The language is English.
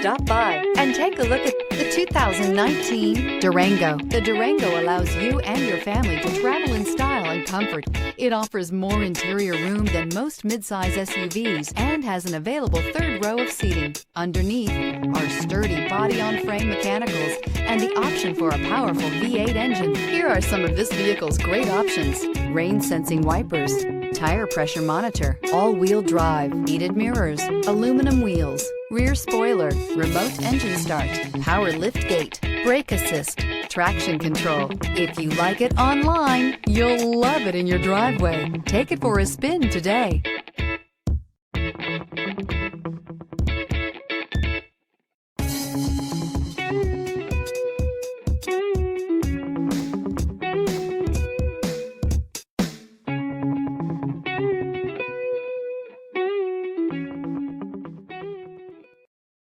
Stop by and take a look at the 2019 Durango. The Durango allows you and your family to travel in style and comfort. It offers more interior room than most midsize SUVs and has an available third row of seating. Underneath are sturdy body-on-frame mechanicals and the option for a powerful V8 engine. Here are some of this vehicle's great options: rain-sensing wipers, tire pressure monitor, all-wheel drive, heated mirrors, aluminum wheels, rear spoiler, remote engine start, power lift gate, brake assist, traction control. If you like it online, you'll love it in your driveway. Take it for a spin today.